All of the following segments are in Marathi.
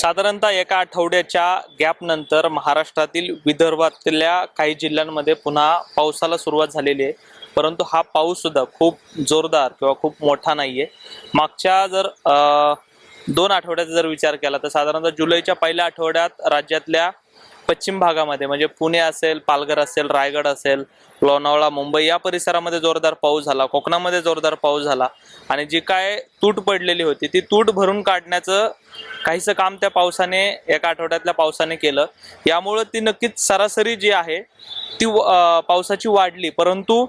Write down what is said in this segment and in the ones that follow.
साधारणतः एका आठवड्याच्या गॅप नंतर महाराष्ट्रातील विदर्भातल्या काही जिल्ह्यांमध्ये पुन्हा पावसाला सुरुवात झालेली आहे. परंतु हा पाऊस सुद्धा खूप जोरदार किंवा खूप मोठा नाहीये. मागच्या जर 2 आठवड्याचा जर विचार केला तर साधारणतः जुलैच्या पहिल्या आठवड्यात राज्यातल्या पश्चिम भागामध्ये म्हणजे पुणे असेल, पालघर असेल, रायगड असेल, लोणावळा, मुंबई या परिसरामध्ये जोरदार पाऊस झाला. कोकणामध्ये जोरदार पाऊस झाला आणि जी काय तूट पडलेली होती ती तूट भरून काढण्याचं काहीसं काम त्या पावसाने एका आठवड्यातल्या पावसाने केलं. यामुळे ती नक्कीच सरासरी जी आहे ती पावसाची वाढली, परंतु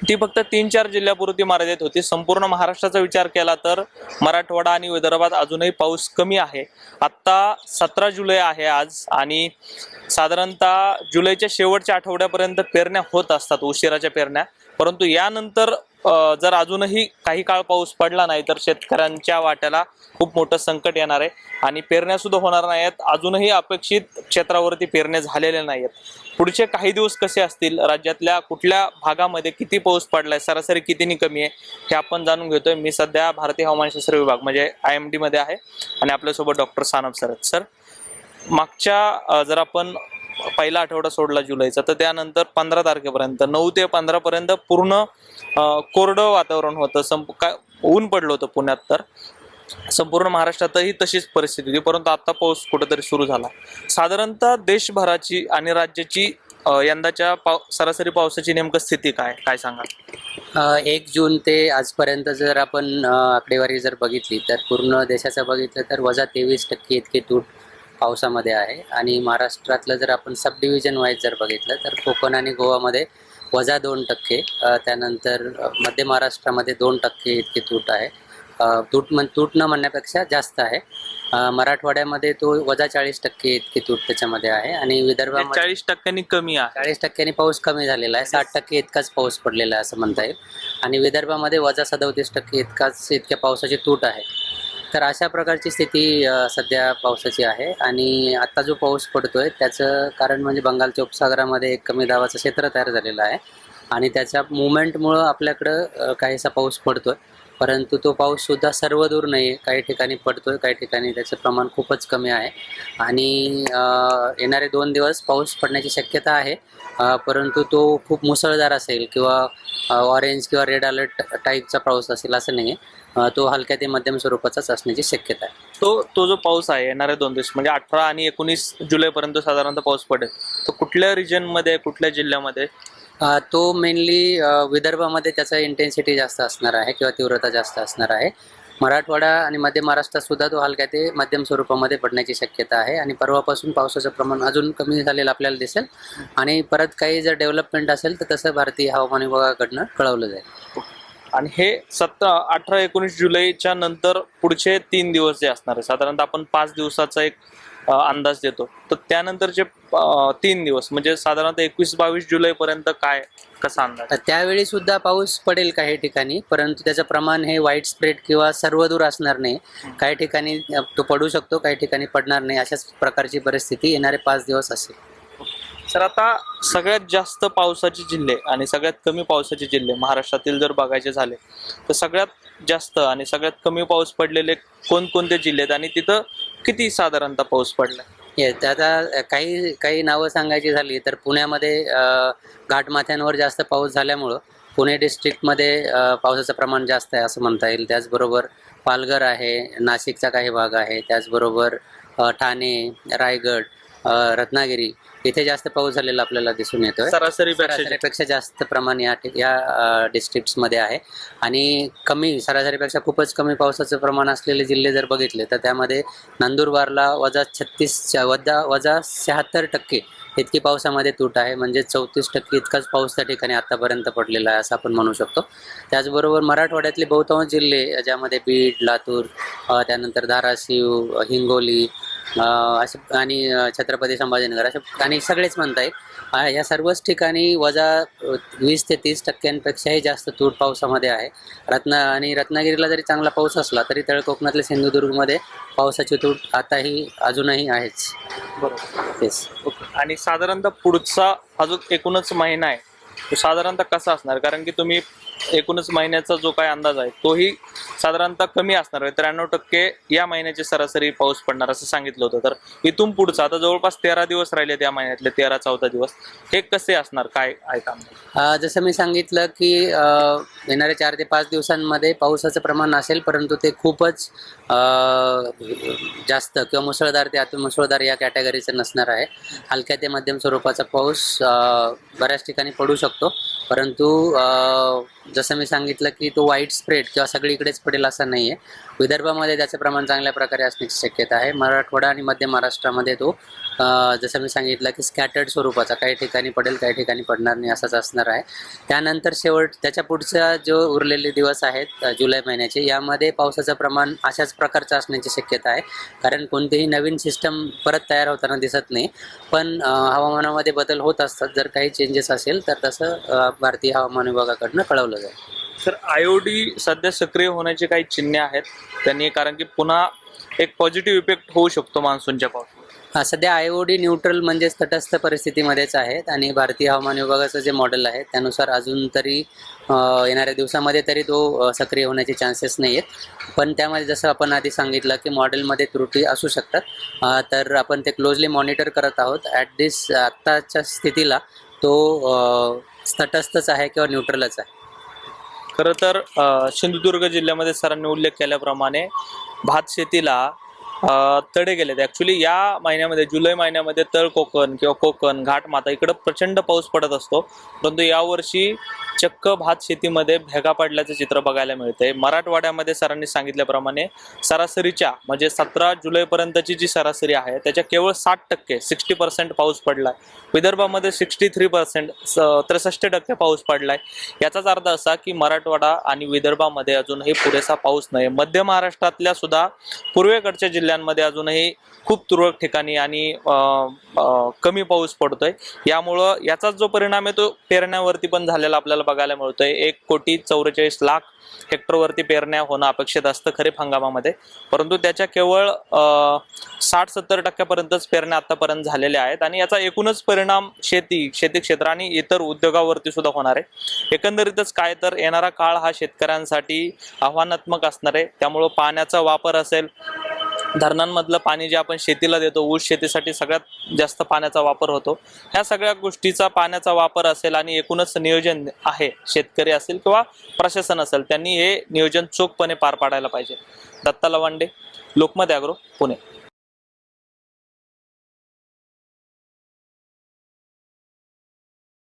ती फक्त 3-4 जिल्ह्यापुरती मर्यादित होती. संपूर्ण महाराष्ट्राचा विचार केला तर मराठवाडा आणि विदर्भात अजूनही पाऊस कमी आहे. आत्ता 17 जुलै आहे आज आणि साधारणतः जुलैच्या शेवटच्या आठवड्यापर्यंत पेरण्या होत असतात, उशिराच्या पेरण्या. परंतु यानंतर जर अजूनही काही काळ पाऊस पडला नाही तर शेतकऱ्यांच्या वाट्याला खूप मोठं संकट येणार आहे आणि पेरण्या सुद्धा होणार नाहीत. अजूनही अपेक्षित क्षेत्रावरती पेरण्या झालेल्या नाहीत. पुढचे काही दिवस कसे असतील, राज्यातल्या कुठल्या भागामध्ये किती पाऊस पडलाय, सरासरी कितीनी कमी आहे हे आपण जाणून घेतोय. मी सध्या भारतीय हवामानशास्त्र विभाग म्हणजे IMD मध्ये आहे आणि आपल्यासोबत डॉक्टर सानप सर आहेत. सर, मागच्या जर आपण पहिला आठवडा सोडला जुलैचा तर त्यानंतर 15 तारखेपर्यंत 9 ते 15 पर्यंत पूर्ण कोरडं वातावरण होतं. ऊन पडलं होतं पुण्यात, तर संपूर्ण महाराष्ट्रातही तशीच परिस्थिती होती. परंतु आता पाऊस कुठेतरी सुरू झाला. साधारणतः देशभराची आणि राज्याची यंदाच्या सरासरी पावसाची नेमकं स्थिती काय सांगाल? 1 जून ते आजपर्यंत जर आपण आकडेवारी जर बघितली तर पूर्ण देशाचं बघितलं तर -23% इतकी तूट पावसामध्ये आहे. आणि महाराष्ट्रातलं जर आपण सब डिव्हिजन वाईज जर बघितलं तर कोकण आणि गोवामध्ये -2%, त्यानंतर मध्य महाराष्ट्रामध्ये 2% इतकी तूट आहे. तूट न म्हणण्यापेक्षा जास्त आहे. मराठवाड्यामध्ये तो -40% इतकी तूट त्याच्यामध्ये आहे आणि विदर्भामध्ये 40% कमी आहे. 40% पाऊस कमी झालेला आहे. 60% इतकाच पाऊस पडलेला आहे असं म्हणता येईल. आणि विदर्भामध्ये -37% इतक्या पावसाची तूट आहे. तर अशा प्रकारची स्थिती सध्या पावसाची आहे. आणि आत्ता जो पाऊस पडतोय त्याचं कारण म्हणजे बंगालच्या उपसागरामध्ये एक कमी दाबाचं क्षेत्र तयार झालेलं आहे आणि त्याच्या मुवमेंटमुळं आपल्याकडं काहीसा पाऊस पडतोय. परंतु तो पाऊससुद्धा सर्वदूर नाही आहे. काही ठिकाणी पडतोय, काही ठिकाणी त्याचं प्रमाण खूपच कमी आहे. आणि येणारे 2 दिवस पाऊस पडण्याची शक्यता आहे. परंतु तो खूप मुसळधार असेल किंवा ऑरेंज किंवा रेड अलर्ट टाईपचा पाऊस असेल असं नाही आहे. तो हलक्या ते मध्यम स्वरूपाचाच असण्याची शक्यता आहे. तो जो पाऊस आहे येणारे 2 दिवस म्हणजे 18 आणि 19 जुलैपर्यंत साधारणतः पाऊस पडेल. तो कुठल्या रिजनमध्ये, कुठल्या जिल्ह्यामध्ये? तो मेनली विदर्भामध्ये त्याचा इंटेन्सिटी जास्त असणार आहे किंवा तीव्रता जास्त असणार आहे. मराठवाडा आणि मध्य महाराष्ट्रात सुद्धा तो हलक्या ते मध्यम स्वरूपामध्ये पडण्याची शक्यता आहे. आणि परवापासून पावसाचं प्रमाण अजून कमी झालेलं आपल्याला दिसेल. आणि परत काही जर डेव्हलपमेंट असेल तर तसं भारतीय हवामान विभागाकडनं कळवलं जाईल. आणि हे 18-19 जुलैच्या नंतर पुढचे 3 दिवस जे असणार आहे, साधारणतः आपण 5 दिवसाचा एक अंदाज देतो. तर त्यानंतरचे 3 दिवस म्हणजे साधारणतः 21-22 जुलैपर्यंत कसा अंदाज? तर त्यावेळी सुद्धा पाऊस पडेल काही ठिकाणी, परंतु त्याचं प्रमाण हे वाईड स्प्रेड किंवा सर्वदूर असणार नाही. काही ठिकाणी तो पडू शकतो, काही ठिकाणी पडणार नाही. अशाच प्रकारची परिस्थिती येणारे 5 दिवस असेल. सर, आता सगळ्यात जास्त पावसाचे जिल्हे आणि सगळ्यात कमी पावसाचे जिल्हे महाराष्ट्रातील जर बघायचे झाले तर सगळ्यात जास्त आणि सगळ्यात कमी पाऊस पडलेले कोणकोणते जिल्हे आहेत आणि तिथं किती साधारणतः पाऊस पडला? आता काही नावं सांगायची झाली तर पुण्यामध्ये घाटमाथ्यांवर जास्त पाऊस झाल्यामुळं पुणे डिस्ट्रिक्टमध्ये पावसाचं प्रमाण जास्त आहे असं म्हणता येईल. त्याचबरोबर पालघर आहे, नाशिकचा काही भाग आहे, त्याचबरोबर ठाणे, रायगड, रत्नागिरी इथे जास्त पाऊस झालेला आपल्याला दिसून येतोय. सरासरीपेक्षा जास्त प्रमाण या डिस्ट्रिक्ट्समध्ये आहे. आणि सरासरीपेक्षा खूपच कमी पावसाचं प्रमाण असलेले जिल्हे जर बघितले तर त्यामध्ये नंदुरबारला -76% इतकी पावसामध्ये तूट आहे. म्हणजे 34% इतकाच पाऊस त्या ठिकाणी आतापर्यंत पडलेला आहे असं आपण म्हणू शकतो. त्याचबरोबर मराठवाड्यातले बहुतांश जिल्हे ज्यामध्ये बीड, लातूर, त्यानंतर धाराशिव, हिंगोली असे आणि छत्रपती संभाजीनगर असे आणि सगळेच म्हणता येईल. या सर्वच ठिकाणी -20 ते 30%पेक्षाही जास्त तूट पावसामध्ये आहे. रत्नागिरीला जरी चांगला पाऊस असला तरी तळ कोकणातल्या सिंधुदुर्गमध्ये पावसाची तूट अजूनही आहेच. बरोबर. तेच. आणि साधारणतः पुढचा हा जो एकूणच महिना आहे तो साधारणतः कसा असणार? कारण की तुम्ही एकूणच महिन्याचा जो काय अंदाज आहे तोही साधारणतः कमी असणार आहे. 93% या महिन्याची सरासरी पाऊस पडणार असं सांगितलं होतं. तर इथून पुढचं आता जवळपास 13 दिवस राहिले त्या महिन्यातले 13-14 दिवस हे कसे असणार, काय आहे काम? जसं मी सांगितलं की येणाऱ्या 4 ते 5 दिवसांमध्ये पावसाचं प्रमाण असेल, परंतु ते खूपच जास्त किंवा मुसळधार ते अतिमुसळधार या कॅटेगरीचं नसणार आहे. हलक्या ते मध्यम स्वरूपाचा पाऊस बऱ्याच ठिकाणी पडू शकतो, परंतु जसं मी सांगितलं की तो वाईड स्प्रेड किंवा सगळीकडेच पडेल असं नाही आहे. विदर्भामध्ये त्याचं प्रमाण चांगल्या प्रकारे असण्याची शक्यता आहे. मराठवाडा आणि मध्य महाराष्ट्रामध्ये तो जसं मी सांगितलं की स्कॅटर्ड स्वरूपाचा काही ठिकाणी पडेल, काही ठिकाणी पडणार नाही असाच असणार आहे. त्यानंतर त्याच्या पुढचा जो उरलेले दिवस आहेत जुलै महिन्याचे, यामध्ये पावसाचं प्रमाण अशाच प्रकारचं असण्याची शक्यता आहे. कारण कोणतीही नवीन सिस्टम परत तयार होताना दिसत नाही, पण हवामानामध्ये बदल होत असतात. जर काही चेंजेस असेल तर तसं भारतीय हवामान विभागाकडनं कळवलं जाईल. सर, आयओडी सध्या सक्रिय होण्याची काही चिन्हे आहेत त्यांनी, कारण की पुन्हा एक पॉझिटिव्ह इफेक्ट होऊ शकतो मान्सूनच्या पावसात. सध्या आयओडी न्यूट्रल म्हणजेच तटस्थ परिस्थितीमध्येच आहेत आणि भारतीय हवामान विभागाचं जे मॉडेल आहे त्यानुसार अजून तरी येणाऱ्या दिवसामध्ये तरी तो सक्रिय होण्याचे चान्सेस नाही आहेत. पण त्यामध्ये जसं आपण आधी सांगितलं की मॉडेलमध्ये त्रुटी असू शकतात, तर आपण ते क्लोजली मॉनिटर करत आहोत. आत्ताच्या स्थितीला तो तटस्थच आहे किंवा न्यूट्रलच आहे. खरं तर सिंधुदुर्ग जिल्ह्यामध्ये सरांनी उल्लेख केल्याप्रमाणे भात शेतीला तडे गेलेत. ॲक्च्युली या महिन्यामध्ये जुलै महिन्यामध्ये तळ कोकण किंवा कोकण घाटमाता इकडं प्रचंड पाऊस पडत असतो, परंतु यावर्षी चक्क भात शेतीमध्ये भेगा पडल्याचं चित्र बघायला मिळतंय. मराठवाड्यामध्ये सरांनी सांगितल्याप्रमाणे सरासरीच्या म्हणजे 17 जुलैपर्यंतची जी सरासरी आहे त्याच्या केवळ 60% 60% पाऊस पडलाय. विदर्भामध्ये 63% 63% पाऊस पडलाय. याचाच अर्थ असा की मराठवाडा आणि विदर्भामध्ये अजूनही पुरेसा पाऊस नाही. मध्य महाराष्ट्रातल्या सुद्धा पूर्वेकडच्या जिल्ह्यांमध्ये अजूनही खूप तुरळक ठिकाणी आणि कमी पाऊस पडतोय. यामुळं याचाच जो परिणाम आहे तो पेरण्यावरती पण झालेला आपल्याला बघायला मिळतोय. 1,44,00,000 हेक्टरवरती पेरण्या होणं अपेक्षित असतं खरीप हंगामामध्ये, परंतु त्याच्या केवळ 60-70% पेरण्या आतापर्यंत झालेल्या आहेत आणि याचा एकूणच परिणाम शेती क्षेत्र आणि इतर उद्योगावरती सुद्धा होणार आहे. एकंदरीतच काय तर येणारा काळ हा शेतकऱ्यांसाठी आव्हानात्मक असणार आहे. त्यामुळं पाण्याचा वापर असेल, धरणांमधलं पाणी जे आपण शेतीला देतो, ऊस शेतीसाठी सगळ्यात जास्त पाण्याचा वापर होतो, ह्या सगळ्या गोष्टीचा पाण्याचा वापर असेल आणि एकूणच नियोजन आहे, शेतकरी असेल किंवा प्रशासन असेल त्यांनी हे नियोजन चोखपणे पार पाडायला पाहिजे. दत्ता लवांडे, लोकमत ॲग्रो, पुणे.